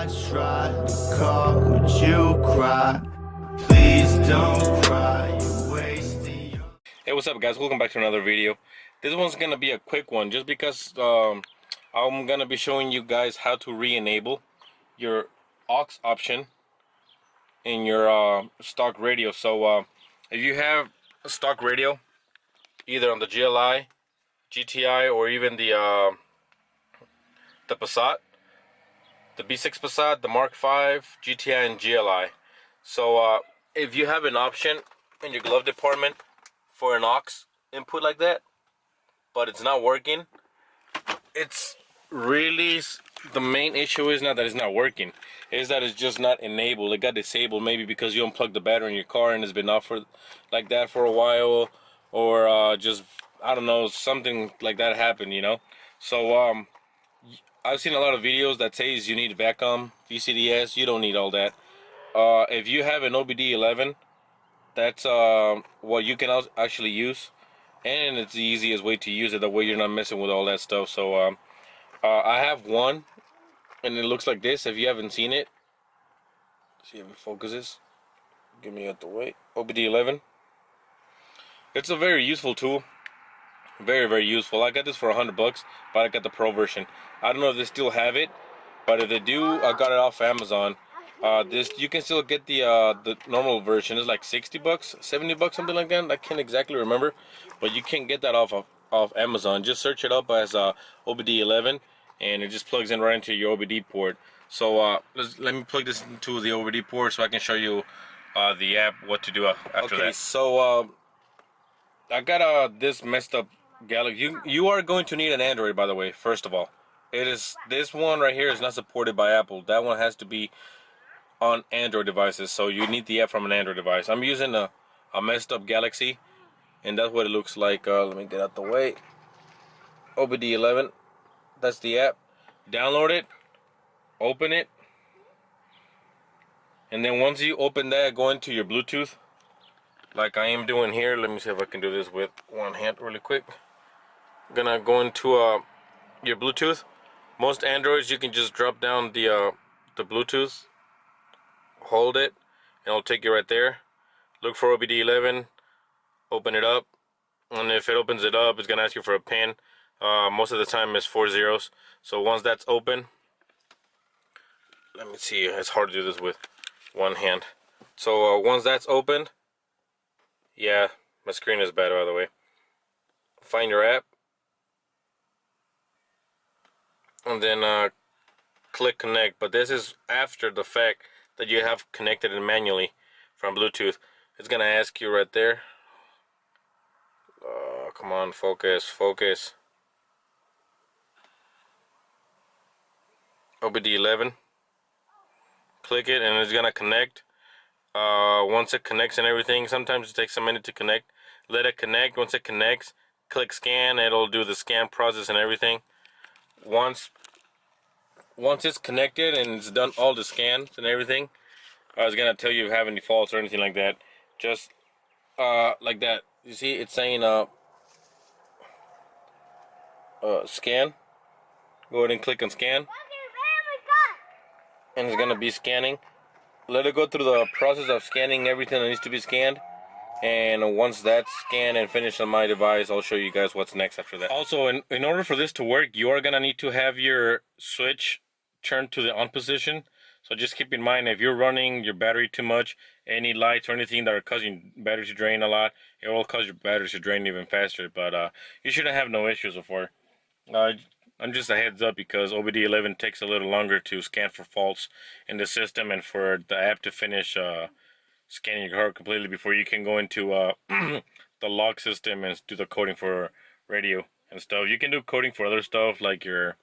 I tried to call, would you cry? Please don't cry, you're wasting your... Hey, what's up guys, welcome back to another video. This one's gonna be a quick one just because I'm gonna be showing you guys how to re-enable your aux option in your stock radio. So if you have a stock radio either on the GLI, GTI, or even the Passat, the B6 Passat, the Mark V, GTI, and GLI. So if you have an option in your glove department for an aux input like that, but it's not working, it's really, the main issue is not that it's not working, is that it's just not enabled. It got disabled maybe because you unplugged the battery in your car and it's been off for like that for a while, or just, I don't know, something like that happened, you know. So I've seen a lot of videos that says you need VACCOM, VCDS. You don't need all that. If you have an OBDELEVEN, that's what you can actually use, and it's the easiest way to use it. That way you're not messing with all that stuff. So I have one, and it looks like this. If you haven't seen it, see if it focuses. Give me out the way. OBDELEVEN. It's a very useful tool. Very useful. I got this for $100, but I got the Pro version. I don't know if they still have it, but if they do, I got it off Amazon. This, you can still get the normal version. It's like $60, $70, something like that. I can't exactly remember, but you can get that off Amazon. Just search it up as OBDELEVEN, and it just plugs in right into your OBD port. So let me plug this into the OBD port so I can show you the app, what to do after that. So I got this messed up Galaxy. You are going to need an Android, by the way. First of all, this one right here is not supported by Apple. That one has to be on Android devices, so you need the app from an Android device. I'm using a messed up Galaxy, and that's what it looks like. Let me get out the way. OBDELEVEN, that's the app. Download it, open it, and then once you open that, go into your Bluetooth like I am doing here. Let me see if I can do this with one hand really quick. I'm gonna go into your Bluetooth. Most Androids, you can just drop down the Bluetooth, hold it, and it'll take you right there. Look for OBDELEVEN, open it up, and if it opens it up, it's gonna ask you for a pin. Most of the time it's 4 zeros. So once that's open, let me see, it's hard to do this with one hand. So once that's opened, yeah, my screen is bad, by the way. Find your app, and then click connect. But this is after the fact that you have connected it manually from Bluetooth. It's gonna ask you right there. Come on, focus. OBDELEVEN. Click it, and it's gonna connect. Once it connects and everything, sometimes it takes a minute to connect. Let it connect. Once it connects, click scan. It'll do the scan process and everything. Once it's connected and it's done all the scans and everything, it's gonna tell you if you have any faults or anything like that. Just like that. You see, it's saying scan. Go ahead and click on scan, and it's gonna be scanning. Let it go through the process of scanning everything that needs to be scanned, and once that's scanned and finished on my device, I'll show you guys what's next after that. Also, in order for this to work, you are gonna need to have your switch turned to the on position. So just keep in mind, if you're running your battery too much, any lights or anything that are causing battery to drain a lot, it will cause your battery to drain even faster. But you shouldn't have no issues so far. I'm just a heads up because OBDELEVEN takes a little longer to scan for faults in the system, and for the app to finish scanning your car completely before you can go into the log system and do the coding for radio and stuff. You can do coding for other stuff like your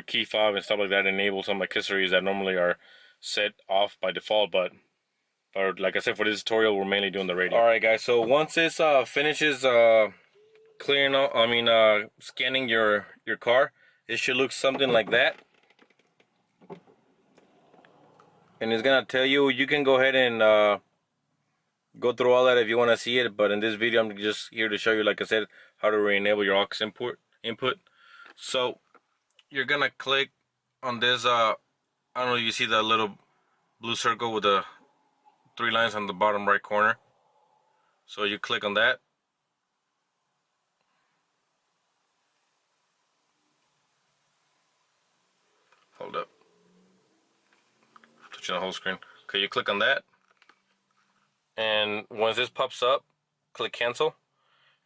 key fob and stuff like that. Enable some accessories that normally are set off by default, but like I said, for this tutorial, we're mainly doing the radio. All right, guys. So once this finishes clearing out, scanning your car, it should look something like that. And it's gonna tell you, you can go ahead and go through all that if you want to see it, but in this video I'm just here to show you, like I said, how to re-enable your aux input. So you're gonna click on this I don't know if you see that little blue circle with the 3 lines on the bottom right corner. So you click on that. Hold up. Touching the whole screen. Okay, you click on that. And once this pops up, click cancel.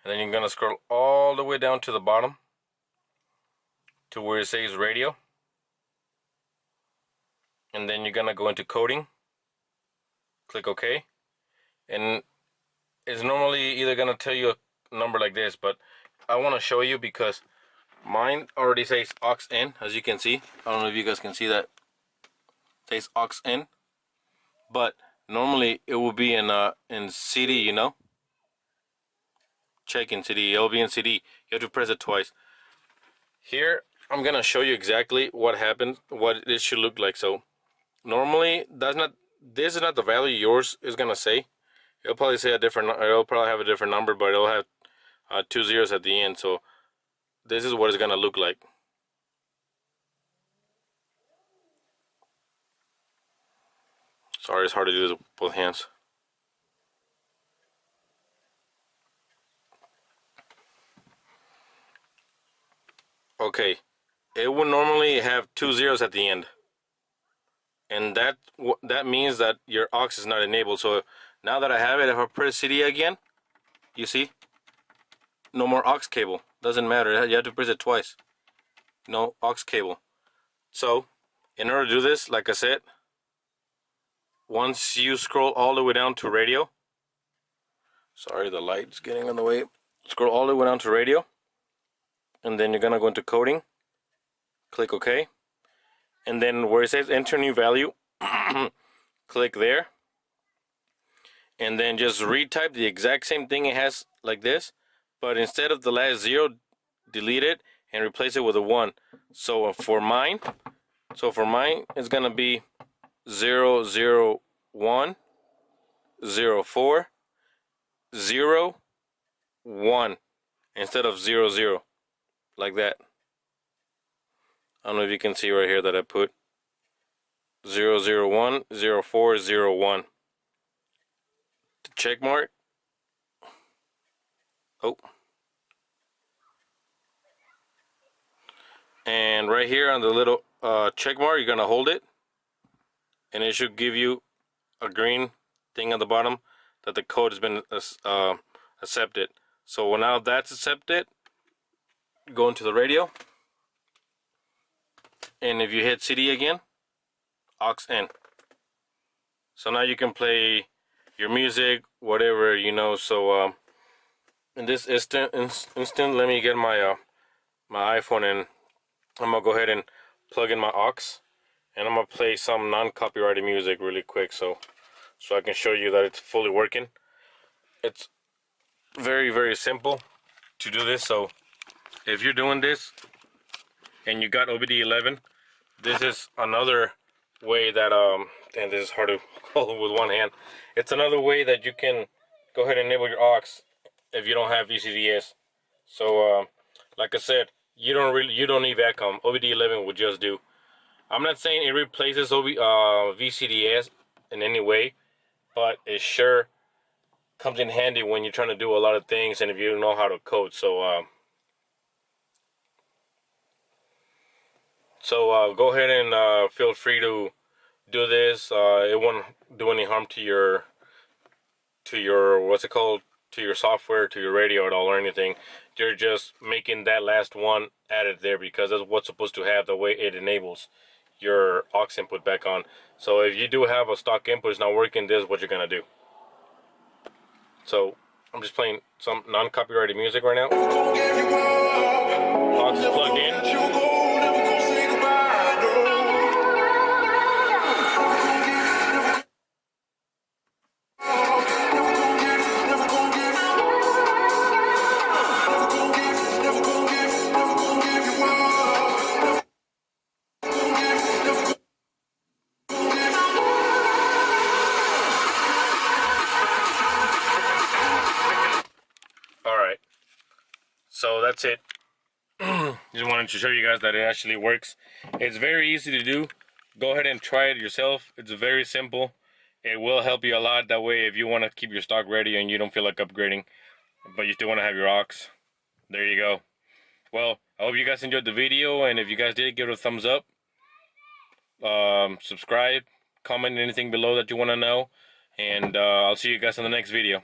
And then you're going to scroll all the way down to the bottom to where it says radio. And then you're going to go into coding. Click OK. And it's normally either going to tell you a number like this, but I want to show you because mine already says aux in, as you can see. I don't know if you guys can see that. It says aux in. But normally it will be in CD, you know. Check in CD. It'll be in CD. You have to press it twice. Here I'm gonna show you exactly what happened, what it should look like. So normally this is not the value yours is gonna say. It'll probably say a different. It'll probably have a different number, but it'll have 2 zeros at the end. So this is what it's gonna look like. Sorry, it's hard to do this with both hands. Okay, it would normally have 2 zeros at the end, and that means that your aux is not enabled. So now that I have it, if I press CD again, you see, no more aux cable. Doesn't matter. You have to press it twice. No aux cable. So in order to do this, like I said, once you scroll all the way down to radio, sorry, the light's getting in the way. Scroll all the way down to radio, and then you're gonna go into coding. Click OK, and then where it says enter new value, click there, and then just retype the exact same thing it has like this, but instead of the last 0, delete it and replace it with a 1. So for mine, it's gonna be 0 0 1 0 4 0 1 instead of 0 0, like that. I don't know if you can see right here that I put 0 0 1 0 4 0 1. The check mark. Oh. And right here on the little check mark, you're gonna hold it, and it should give you a green thing at the bottom that the code has been accepted. So now that's accepted, go into the radio, and if you hit CD again, aux in. So now you can play your music, whatever, you know. So in this instant, let me get my my iPhone, and I'm gonna go ahead and plug in my aux, and I'm gonna play some non-copyrighted music really quick, so I can show you that it's fully working. It's very, very simple to do this. So if you're doing this and you got OBDELEVEN, this is another way that and this is hard to hold with one hand. It's another way that you can go ahead and enable your aux if you don't have VCDS. So like I said, you don't need VACCOM. OBDELEVEN would just do. I'm not saying it replaces VCDS in any way, but it sure comes in handy when you're trying to do a lot of things and if you don't know how to code. So go ahead and feel free to do this. It won't do any harm to your what's it called, to your software, to your radio at all or anything. You're just making that last one added there because that's what's supposed to have, the way it enables your aux input back on. So if you do have a stock input it's not working, this is what you're gonna do. So I'm just playing some non-copyrighted music right now. Aux is plugged in. Alright, so that's it. Just wanted to show you guys that it actually works. It's very easy to do. go ahead and try it yourself. It's very simple. It will help you a lot. That way, if you want to keep your stock ready and you don't feel like upgrading, but you still want to have your aux, there you go. Well, I hope you guys enjoyed the video, and if you guys did, give it a thumbs up. Subscribe, comment anything below that you want to know, and I'll see you guys in the next video.